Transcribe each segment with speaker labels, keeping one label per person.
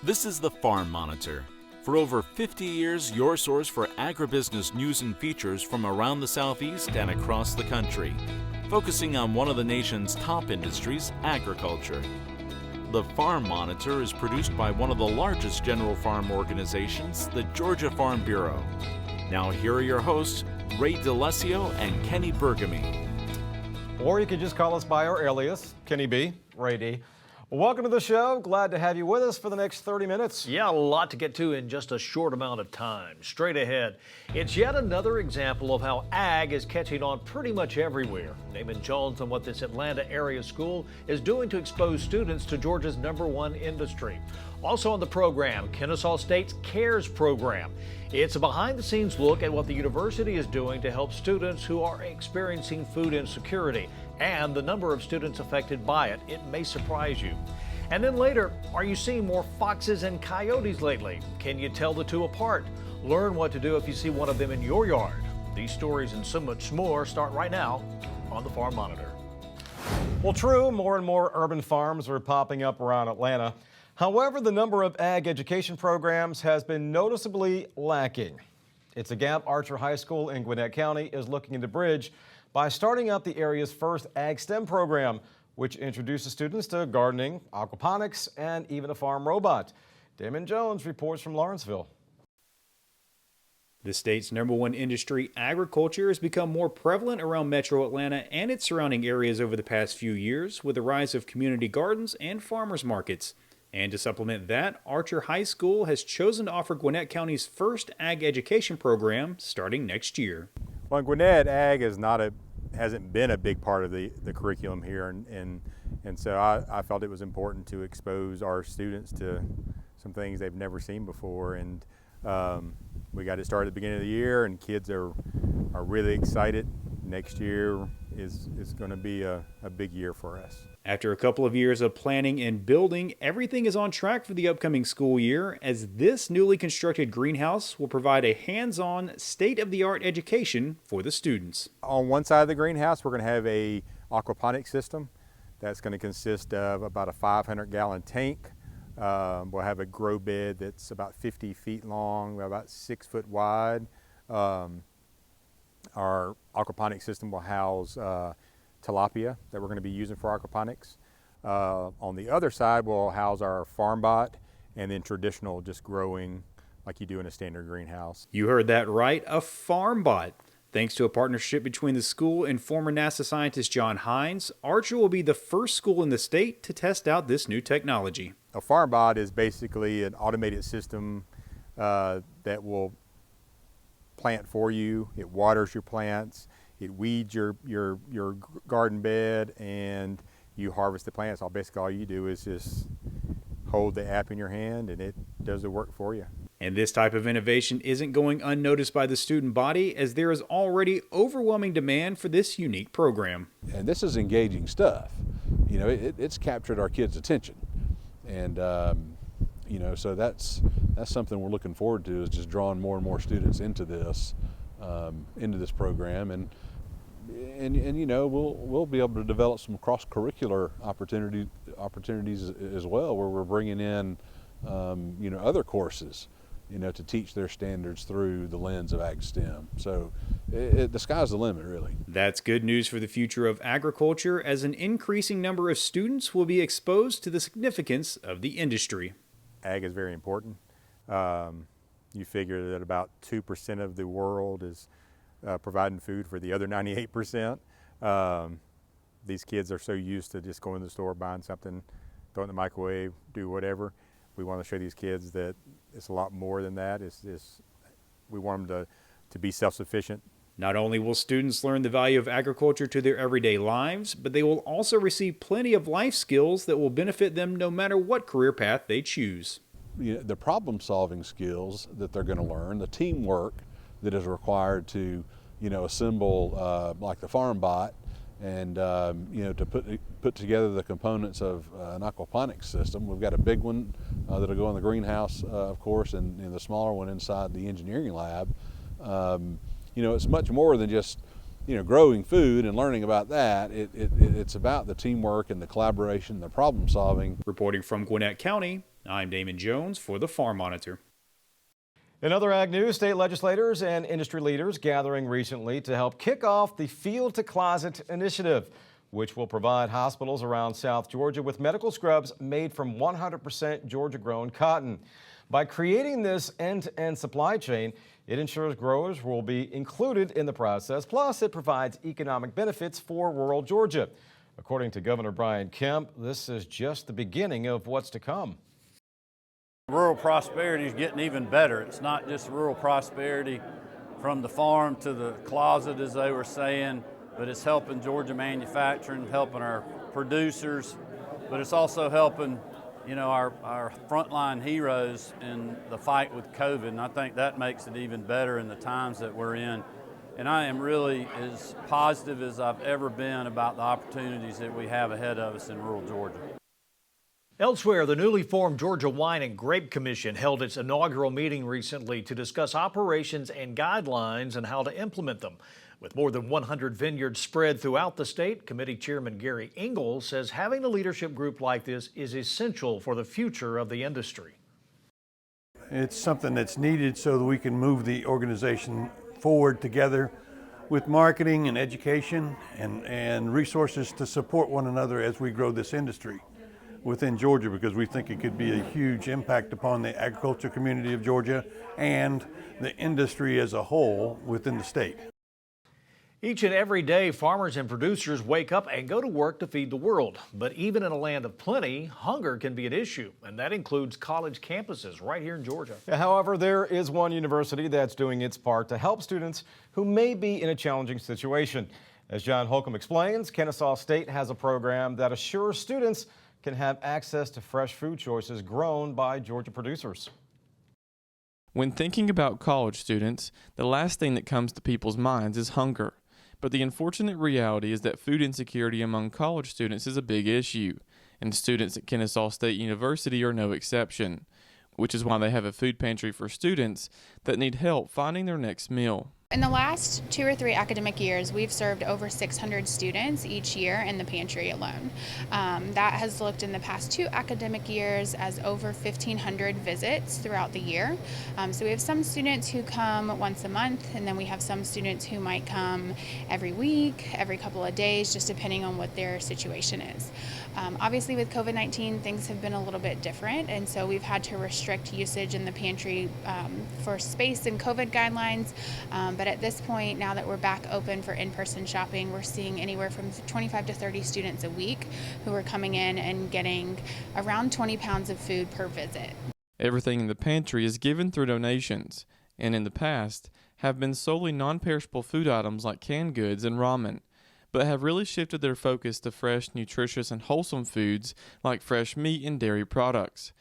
Speaker 1: This is the Farm Monitor. For over 50 years, your source for agribusiness news and features from around the Southeast and across the country, focusing on one of the nation's top industries, agriculture. The Farm Monitor is produced by one of the largest general farm organizations, the Georgia Farm Bureau. Now here are your hosts, Ray DeLesio and Kenny Bergamy.
Speaker 2: Or you could just call us by our alias, Kenny B, Ray D. Welcome to the show. Glad to have you with us for the next 30 minutes.
Speaker 3: Yeah, a lot to get to in just a short amount of time. Straight ahead, it's yet another example of how ag is catching on pretty much everywhere. Damon Jones on what this Atlanta area school is doing to expose students to Georgia's #1 industry. Also on the program, Kennesaw State's CARES program. It's a behind-the-scenes look at what the university is doing to help students who are experiencing food insecurity and the number of students affected by it. It may surprise you. And then later, are you seeing more foxes and coyotes lately? Can you tell the two apart? Learn what to do if you see one of them in your yard. These stories and so much more start right now on the Farm Monitor.
Speaker 2: Well, true, more and more urban farms are popping up around Atlanta. However, the number of ag education programs has been noticeably lacking. It's a gap Archer High School in Gwinnett County is looking to bridge by starting up the area's first Ag STEM program, which introduces students to gardening, aquaponics, and even a farm robot. Damon Jones reports from Lawrenceville.
Speaker 4: The state's #1 industry, agriculture, has become more prevalent around metro Atlanta and its surrounding areas over the past few years with the rise of community gardens and farmers markets. And to supplement that, Archer High School has chosen to offer Gwinnett County's first ag education program starting next year.
Speaker 5: Well, in Gwinnett, ag hasn't been a big part of the curriculum here, and so I felt it was important to expose our students to some things they've never seen before. And we got it started at the beginning of the year, and kids are really excited. Next year is going to be a big year for us.
Speaker 4: After a couple of years of planning and building, everything is on track for the upcoming school year, as this newly constructed greenhouse will provide a hands-on, state-of-the-art education for the students.
Speaker 5: On one side of the greenhouse, we're going to have a aquaponics system that's going to consist of about a 500-gallon tank. We'll have a grow bed that's about 50 feet long, about 6 foot wide. Our aquaponics system will house tilapia that we're going to be using for aquaponics. On the other side, we'll house our farm bot and then traditional just growing like you do in a standard greenhouse.
Speaker 4: You heard that right, a farm bot. Thanks to a partnership between the school and former NASA scientist John Hines, Archer will be the first school in the state to test out this new technology.
Speaker 5: A farm bot is basically an automated system that will plant for you. It waters your plants. It weeds your garden bed, and you harvest the plants. Basically all you do is just hold the app in your hand and it does the work for you.
Speaker 4: And this type of innovation isn't going unnoticed by the student body, as there is already overwhelming demand for this unique program.
Speaker 6: And this is engaging stuff. You know, it's captured our kids' attention. And you know, so that's something we're looking forward to, is just drawing more and more students into this program. And you know, we'll be able to develop some cross-curricular opportunities as well, where we're bringing in you know, other courses, you know, to teach their standards through the lens of Ag STEM. So the sky's the limit, really.
Speaker 4: That's good news for the future of agriculture, as an increasing number of students will be exposed to the significance of the industry.
Speaker 5: Ag is very important. You figure that about 2% of the world is providing food for the other 98%. These kids are so used to just going to the store, buying something, throw it in the microwave, do whatever. We want to show these kids that it's a lot more than that. We want them to be self-sufficient.
Speaker 4: Not only will students learn the value of agriculture to their everyday lives, but they will also receive plenty of life skills that will benefit them no matter what career path they choose.
Speaker 6: You know, the problem-solving skills that they're going to learn, the teamwork that is required to, you know, assemble like the farm bot, and you know, to put together the components of an aquaponics system. We've got a big one that'll go in the greenhouse, of course, and the smaller one inside the engineering lab. You know, it's much more than just, you know, growing food and learning about that. It's about the teamwork and the collaboration, the problem solving.
Speaker 4: Reporting from Gwinnett County, I'm Damon Jones for the Farm Monitor.
Speaker 2: In other ag news, state legislators and industry leaders gathering recently to help kick off the Field to Closet initiative, which will provide hospitals around South Georgia with medical scrubs made from 100% Georgia-grown cotton. By creating this end-to-end supply chain, it ensures growers will be included in the process, plus it provides economic benefits for rural Georgia. According to Governor Brian Kemp, this is just the beginning of what's to come.
Speaker 7: Rural prosperity is getting even better. It's not just rural prosperity from the farm to the closet, as they were saying, but it's helping Georgia manufacturing, helping our producers, but it's also helping, you know, our frontline heroes in the fight with COVID, and I think that makes it even better in the times that we're in. And I am really as positive as I've ever been about the opportunities that we have ahead of us in rural Georgia.
Speaker 3: Elsewhere, the newly formed Georgia Wine and Grape Commission held its inaugural meeting recently to discuss operations and guidelines and how to implement them. With more than 100 vineyards spread throughout the state, Committee Chairman Gary Ingalls says having a leadership group like this is essential for the future of the industry.
Speaker 8: It's something that's needed so that we can move the organization forward together with marketing and education and resources to support one another as we grow this industry within Georgia, because we think it could be a huge impact upon the agriculture community of Georgia and the industry as a whole within the state.
Speaker 3: Each and every day, farmers and producers wake up and go to work to feed the world. But even in a land of plenty, hunger can be an issue, and that includes college campuses right here in Georgia.
Speaker 2: However, there is one university that's doing its part to help students who may be in a challenging situation. As John Holcomb explains, Kennesaw State has a program that assures students can have access to fresh food choices grown by Georgia producers.
Speaker 9: When thinking about college students, the last thing that comes to people's minds is hunger. But the unfortunate reality is that food insecurity among college students is a big issue, and students at Kennesaw State University are no exception, which is why they have a food pantry for students that need help finding their next meal.
Speaker 10: In the last 2 or 3 academic years, we've served over 600 students each year in the pantry alone. That has looked in the past 2 academic years as over 1,500 visits throughout the year. So we have some students who come once a month, and then we have some students who might come every week, every couple of days, just depending on what their situation is. Obviously with COVID-19, things have been a little bit different, and so we've had to restrict usage in the pantry for space and COVID guidelines. But at this point, now that we're back open for in-person shopping, we're seeing anywhere from 25 to 30 students a week who are coming in and getting around 20 pounds of food per visit.
Speaker 9: Everything in the pantry is given through donations, and in the past have been solely non-perishable food items like canned goods and ramen, but have really shifted their focus to fresh, nutritious, and wholesome foods like fresh meat and dairy products.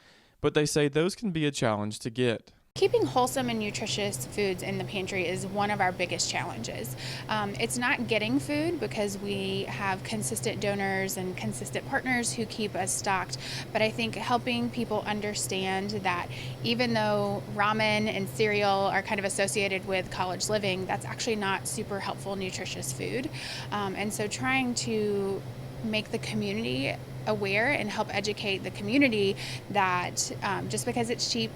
Speaker 9: But they say those can be a challenge to get.
Speaker 10: Keeping wholesome and nutritious foods in the pantry is one of our biggest challenges. It's not getting food because we have consistent donors and consistent partners who keep us stocked, but I think helping people understand that even though ramen and cereal are kind of associated with college living, that's actually not super helpful, nutritious food. And so trying to make the community aware and help educate the community that just because it's cheap,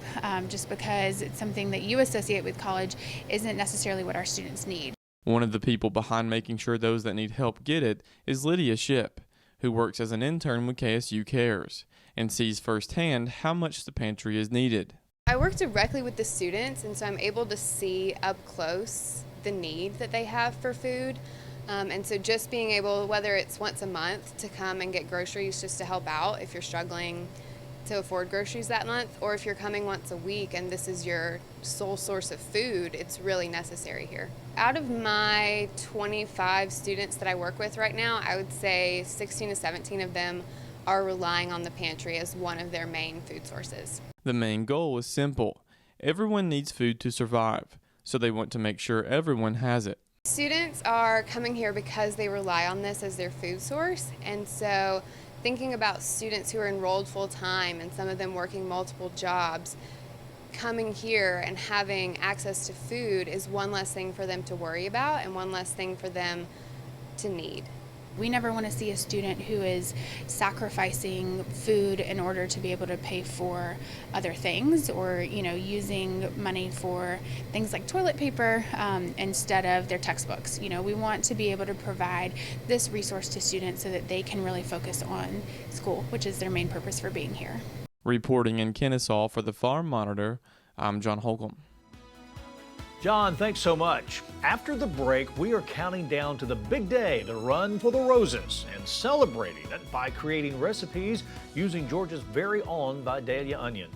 Speaker 10: just because it's something that you associate with college, isn't necessarily what our students need.
Speaker 9: One of the people behind making sure those that need help get it is Lydia Shipp, who works as an intern with KSU Cares and sees firsthand how much the pantry is needed.
Speaker 11: I work directly with the students, and so I'm able to see up close the need that they have for food. And so just being able, whether it's once a month, to come and get groceries just to help out if you're struggling to afford groceries that month, or if you're coming once a week and this is your sole source of food, it's really necessary here. Out of my 25 students that I work with right now, I would say 16 to 17 of them are relying on the pantry as one of their main food sources.
Speaker 9: The main goal is simple. Everyone needs food to survive, so they want to make sure everyone has it.
Speaker 11: Students are coming here because they rely on this as their food source, and so thinking about students who are enrolled full-time and some of them working multiple jobs, coming here and having access to food is one less thing for them to worry about and one less thing for them to need.
Speaker 10: We never want to see a student who is sacrificing food in order to be able to pay for other things, or using money for things like toilet paper instead of their textbooks. We want to be able to provide this resource to students so that they can really focus on school, which is their main purpose for being here.
Speaker 9: Reporting in Kennesaw for the Farm Monitor, I'm John Holcomb.
Speaker 3: John, thanks so much. After the break, we are counting down to the big day, the Run for the Roses, and celebrating it by creating recipes using Georgia's very own Vidalia onions.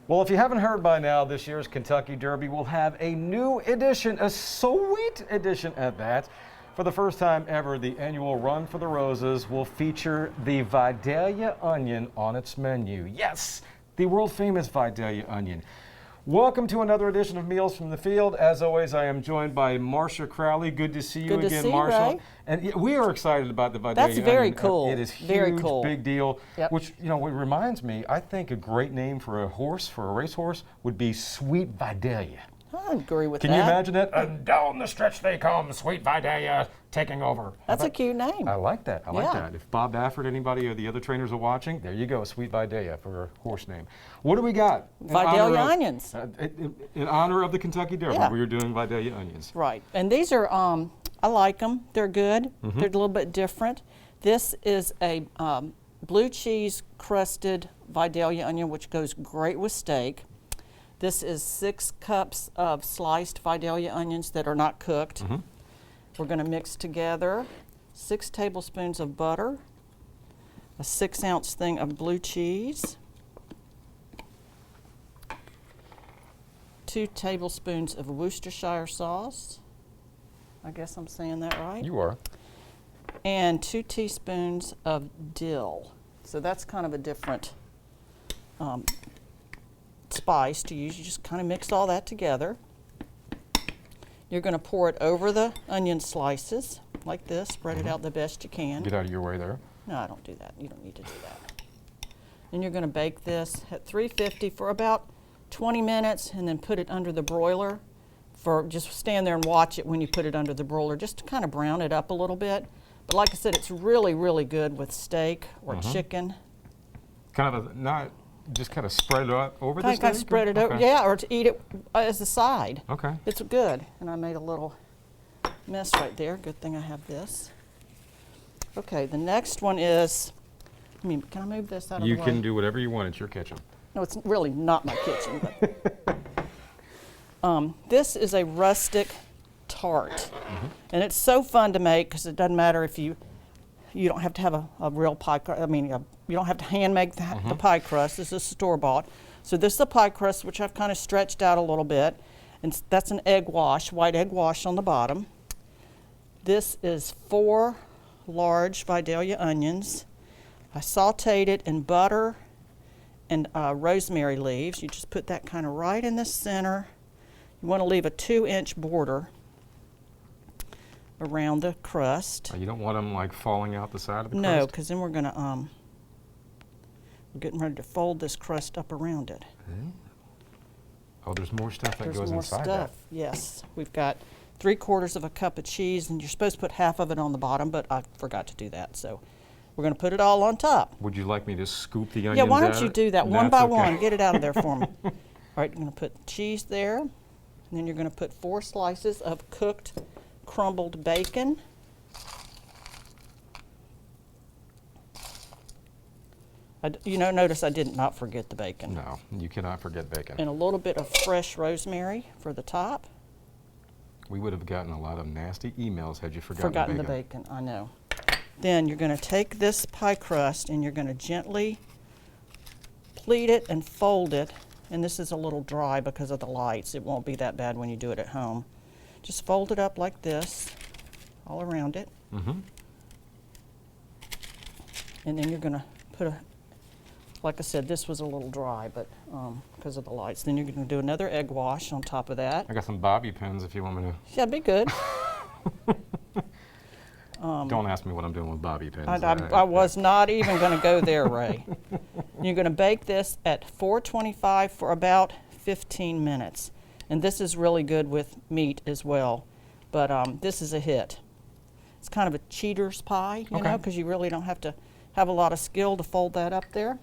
Speaker 2: Well, if you haven't heard by now, this year's Kentucky Derby will have a new edition, a sweet edition at that. For the first time ever, the annual Run for the Roses will feature the Vidalia onion on its menu. Yes, the world famous Vidalia onion. Welcome to another edition of Meals from the Field. As always, I am joined by Marcia Crowley. Good to see you
Speaker 12: Good to
Speaker 2: again,
Speaker 12: see you,
Speaker 2: Marcia.
Speaker 12: Ray.
Speaker 2: And we are excited about the Vidalia onion.
Speaker 12: That's very cool.
Speaker 2: It is huge,
Speaker 12: Very cool.
Speaker 2: big deal.
Speaker 12: Yep.
Speaker 2: Which, it reminds me, I think a great name for a horse, for a racehorse, would be Sweet Vidalia.
Speaker 12: I agree with
Speaker 2: Can
Speaker 12: that.
Speaker 2: you imagine it? And down the stretch they come, Sweet Vidalia taking over.
Speaker 12: That's a cute name.
Speaker 2: I like that. I like
Speaker 12: Yeah.
Speaker 2: that. If Bob Baffert, anybody, or the other trainers are watching, there you go, Sweet Vidalia for a horse name. What do we got?
Speaker 12: Vidalia onions.
Speaker 2: In honor of the Kentucky Derby,
Speaker 12: Yeah.
Speaker 2: we are doing Vidalia onions.
Speaker 12: Right. And these are, I like them. They're good.
Speaker 2: Mm-hmm.
Speaker 12: They're a little bit different. This is a blue cheese crusted Vidalia onion, which goes great with steak. This is 6 cups of sliced Vidalia onions that are not cooked.
Speaker 2: Mm-hmm.
Speaker 12: We're going to mix together 6 tablespoons of butter, a 6-ounce thing of blue cheese, 2 tablespoons of Worcestershire sauce. I guess I'm saying that right.
Speaker 2: You are.
Speaker 12: And 2 teaspoons of dill. So that's kind of a different spice to use. You just kind of mix all that together. You're going to pour it over the onion slices like this. Spread it out the best you can.
Speaker 2: Get out of your way there.
Speaker 12: No, I don't do that. You don't need to do that. Then you're going to bake this at 350 for about 20 minutes and then put it under the broiler. Just stand there and watch it when you put it under the broiler, just to kind of brown it up a little bit. But like I said, it's really, really good with steak or chicken.
Speaker 2: Kind of not just kind of spread it out over the steak?
Speaker 12: Kind of spread it over, yeah, or to eat it as a side.
Speaker 2: Okay.
Speaker 12: It's good. And I made a little mess right there. Good thing I have this. Okay, the next one is, can I move this out of the way?
Speaker 2: You can do whatever you want. It's your kitchen.
Speaker 12: No, it's really not my kitchen. But this is a rustic tart. And it's so fun to make because it doesn't matter if you don't have to have a real pie crust. I mean, you don't have to hand make the pie crust. This is store-bought. So this is a pie crust, which I've kind of stretched out a little bit. And that's an egg wash, white egg wash on the bottom. This is 4 large Vidalia onions. I sauteed it in butter and rosemary leaves. You just put that kind of right in the center. You want to leave a 2-inch border around the crust.
Speaker 2: You don't want them like falling out the side of the crust?
Speaker 12: No, because then we're going to, we're getting ready to fold this crust up around it.
Speaker 2: Oh, there's more stuff that goes inside
Speaker 12: stuff. Yes. We've got 3/4 of a cup of cheese, and you're supposed to put half of it on the bottom, but I forgot to do that. So we're going to put it all on top.
Speaker 2: Would you like me to scoop the onions
Speaker 12: Yeah, why don't
Speaker 2: out?
Speaker 12: you do that one by
Speaker 2: That's okay.
Speaker 12: one? Get it out of there for me. All right, you're going to put cheese there, and then you're going to put 4 slices of cooked crumbled bacon. Notice I did not forget the bacon.
Speaker 2: No, you cannot forget bacon.
Speaker 12: And a little bit of fresh rosemary for the top.
Speaker 2: We would have gotten a lot of nasty emails had you forgotten
Speaker 12: the bacon. I know. Then you're going to take this pie crust and you're going to gently pleat it and fold it. And this is a little dry because of the lights. It won't be that bad when you do it at home. Just fold it up like this, all around it.
Speaker 2: Mm-hmm.
Speaker 12: And then you're going to put a, like I said, this was a little dry, but because of the lights. Then you're going to do another egg wash on top of that.
Speaker 2: I got some bobby pins if you want me to.
Speaker 12: Yeah, be good.
Speaker 2: Don't ask me what I'm doing with bobby pins.
Speaker 12: I was not even going to go there, Ray. You're going to bake this at 425 for about 15 minutes. And this is really good with meat as well. But this is a hit. It's kind of a cheater's pie, you know, because you really don't have to have a lot of skill to fold that up there.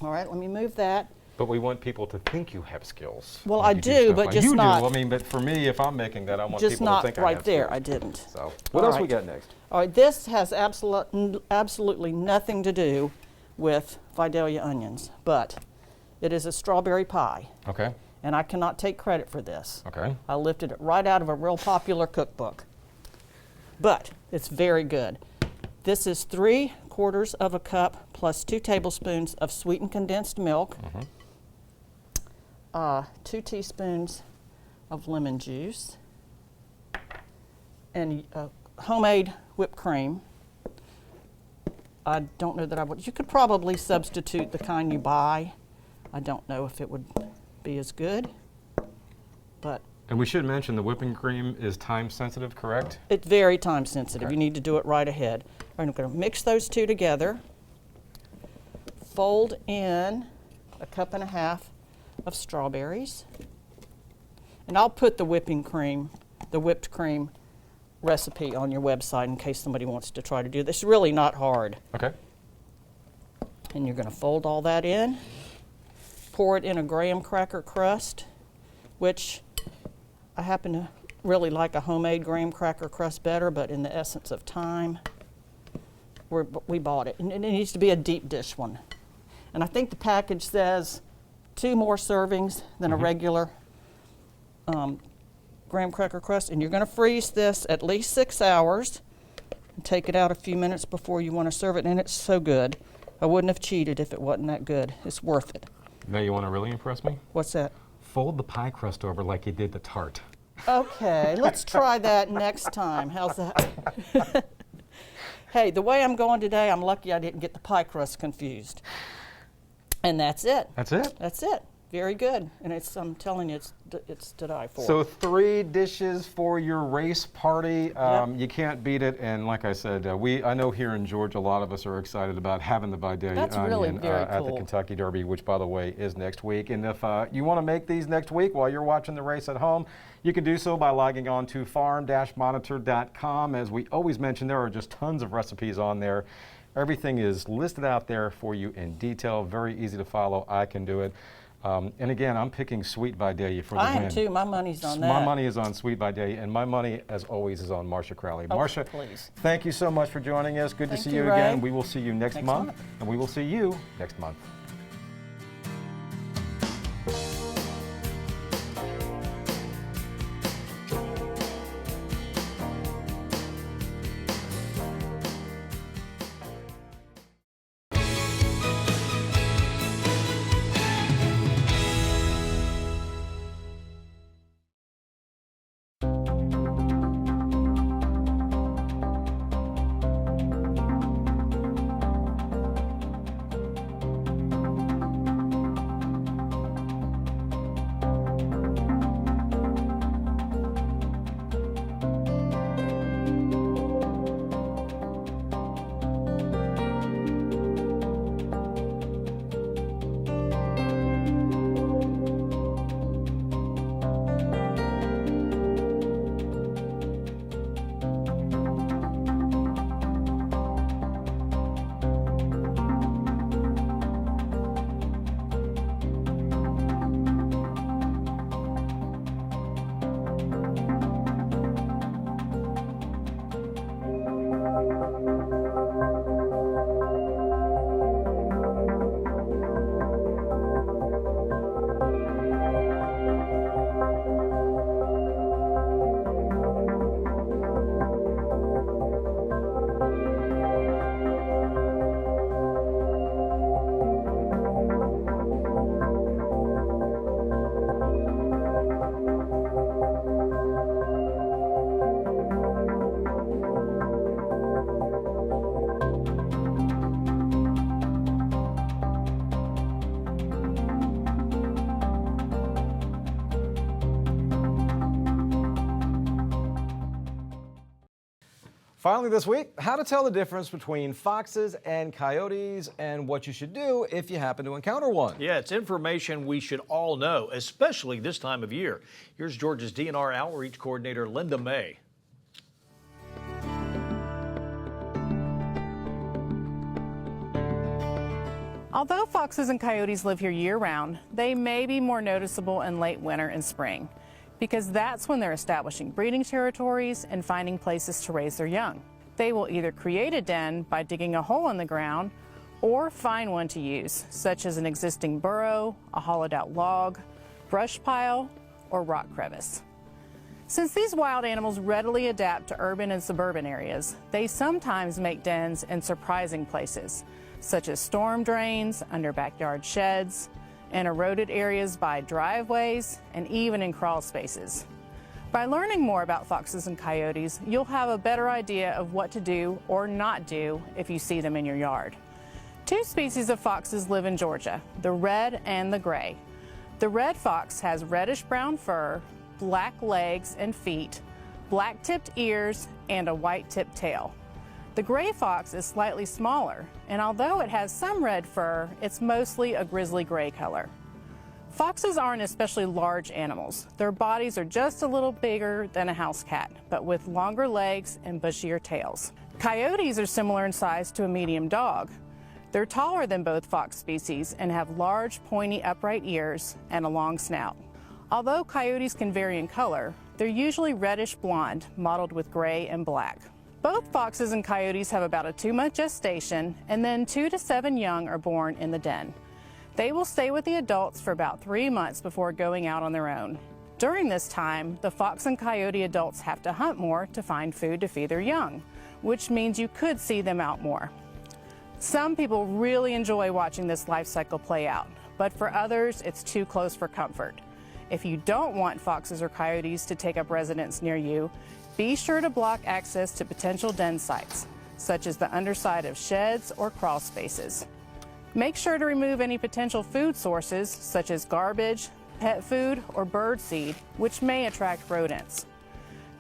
Speaker 12: All right, let me move that.
Speaker 2: But we want people to think you have skills.
Speaker 12: Well,
Speaker 2: when
Speaker 12: I
Speaker 2: you
Speaker 12: do,
Speaker 2: stuff
Speaker 12: but
Speaker 2: like
Speaker 12: just
Speaker 2: you
Speaker 12: not.
Speaker 2: do. I mean, but for me, if I'm making that, I want
Speaker 12: Just
Speaker 2: people
Speaker 12: not
Speaker 2: to think
Speaker 12: right
Speaker 2: I have
Speaker 12: there.
Speaker 2: skills.
Speaker 12: I didn't.
Speaker 2: So, what
Speaker 12: All
Speaker 2: else we
Speaker 12: right.
Speaker 2: got next?
Speaker 12: All right, this has absolutely nothing to do with Vidalia onions, but it is a strawberry pie.
Speaker 2: Okay.
Speaker 12: And I cannot take credit for this.
Speaker 2: Okay.
Speaker 12: I lifted it right out of a real popular cookbook. But it's very good. This is 3/4 of a cup plus 2 tablespoons of sweetened condensed milk, 2 teaspoons of lemon juice, and homemade whipped cream. I don't know that I would. You could probably substitute the kind you buy. I don't know if it would be as good, but
Speaker 2: And we should mention the whipping cream is time sensitive, correct?
Speaker 12: it's very time sensitive.
Speaker 2: Okay.
Speaker 12: You need to do it right ahead. All right, I'm going to mix those two together. Fold in 1.5 cups of strawberries. And I'll put the whipped cream recipe on your website in case somebody wants to try to do this. It's really not hard.
Speaker 2: Okay.
Speaker 12: And you're going to fold all that in. Pour it in a graham cracker crust, which I happen to really like a homemade graham cracker crust better, but in the essence of time, we bought it. And it needs to be a deep dish one. And I think the package says 2 more servings than a regular graham cracker crust. And you're going to freeze this at least 6 hours and take it out a few minutes before you want to serve it. And it's so good. I wouldn't have cheated if it wasn't that good. It's worth it.
Speaker 2: Now you want to really impress me?
Speaker 12: What's that?
Speaker 2: Fold the pie crust over like you did the tart.
Speaker 12: Okay, let's try that next time. How's that? Hey, the way I'm going today, I'm lucky I didn't get the pie crust confused. And that's it.
Speaker 2: That's it?
Speaker 12: That's it. Very good. And I'm telling you, it's to die for.
Speaker 2: So 3 dishes for your race party.
Speaker 12: Yep.
Speaker 2: You can't beat it. And like I said, I know here in Georgia, a lot of us are excited about having the Vidalia
Speaker 12: That's really
Speaker 2: onion
Speaker 12: very
Speaker 2: at the
Speaker 12: cool.
Speaker 2: Kentucky Derby, which, by the way, is next week. And if you want to make these next week while you're watching the race at home, you can do so by logging on to farm-monitor.com. As we always mention, there are just tons of recipes on there. Everything is listed out there for you in detail. Very easy to follow. I can do it. And again, I'm picking Sweet Vidalia for the win.
Speaker 12: I am too. My money's on that.
Speaker 2: My money is on Sweet Vidalia, and my money, as always, is on Marcia Crowley.
Speaker 12: Oh,
Speaker 2: Marcia,
Speaker 12: please.
Speaker 2: thank you so much for joining us. Good to
Speaker 12: Thank
Speaker 2: see
Speaker 12: you,
Speaker 2: you
Speaker 12: Ray.
Speaker 2: again. We will see you next month,
Speaker 12: month.
Speaker 2: and we will see you next month. Finally this week, how to tell the difference between foxes and coyotes and what you should do if you happen to encounter one.
Speaker 3: Yeah, it's information we should all know, especially this time of year. Here's Georgia's DNR Outreach Coordinator, Linda May.
Speaker 13: Although foxes and coyotes live here year-round, they may be more noticeable in late winter and spring, because that's when they're establishing breeding territories and finding places to raise their young. They will either create a den by digging a hole in the ground or find one to use, such as an existing burrow, a hollowed-out log, brush pile, or rock crevice. Since these wild animals readily adapt to urban and suburban areas, they sometimes make dens in surprising places, such as storm drains, under backyard sheds, in eroded areas by driveways, and even in crawl spaces. By learning more about foxes and coyotes, you'll have a better idea of what to do or not do if you see them in your yard. Two species of foxes live in Georgia, the red and the gray. The red fox has reddish-brown fur, black legs and feet, black-tipped ears, and a white-tipped tail. The gray fox is slightly smaller, and although it has some red fur, it's mostly a grizzly gray color. Foxes aren't especially large animals. Their bodies are just a little bigger than a house cat, but with longer legs and bushier tails. Coyotes are similar in size to a medium dog. They're taller than both fox species and have large, pointy, upright ears and a long snout. Although coyotes can vary in color, they're usually reddish blonde, mottled with gray and black. Both foxes and coyotes have about a 2-month gestation, and then 2 to 7 young are born in the den. They will stay with the adults for about 3 months before going out on their own. During this time, the fox and coyote adults have to hunt more to find food to feed their young, which means you could see them out more. Some people really enjoy watching this life cycle play out, but for others, it's too close for comfort. If you don't want foxes or coyotes to take up residence near you, be sure to block access to potential den sites, such as the underside of sheds or crawl spaces. Make sure to remove any potential food sources, such as garbage, pet food, or bird seed, which may attract rodents.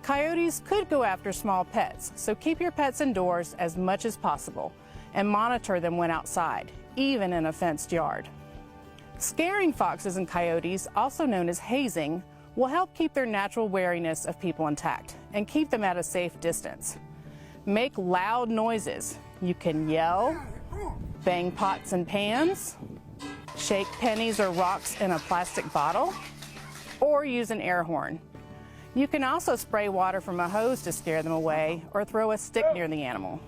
Speaker 13: Coyotes could go after small pets, so keep your pets indoors as much as possible and monitor them when outside, even in a fenced yard. Scaring foxes and coyotes, also known as hazing, will help keep their natural wariness of people intact and keep them at a safe distance. Make loud noises. You can yell, bang pots and pans, shake pennies or rocks in a plastic bottle, or use an air horn. You can also spray water from a hose to scare them away or throw a stick near the animal.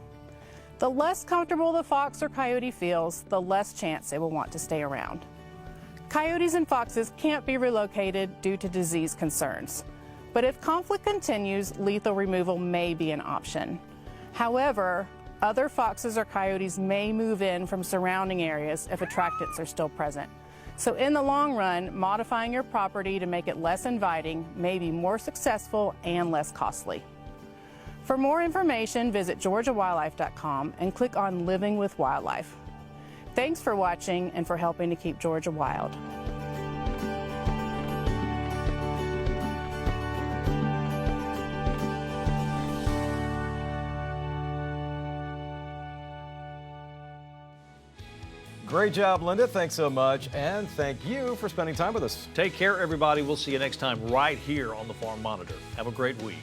Speaker 13: The less comfortable the fox or coyote feels, the less chance it will want to stay around. Coyotes and foxes can't be relocated due to disease concerns, but if conflict continues, lethal removal may be an option. However, other foxes or coyotes may move in from surrounding areas if attractants are still present. So in the long run, modifying your property to make it less inviting may be more successful and less costly. For more information, visit georgiawildlife.com and click on Living with Wildlife. Thanks for watching and for helping to keep Georgia wild.
Speaker 2: Great job, Linda. Thanks so much. And thank you for spending time with us.
Speaker 3: Take care, everybody. We'll see you next time right here on the Farm Monitor. Have a great week.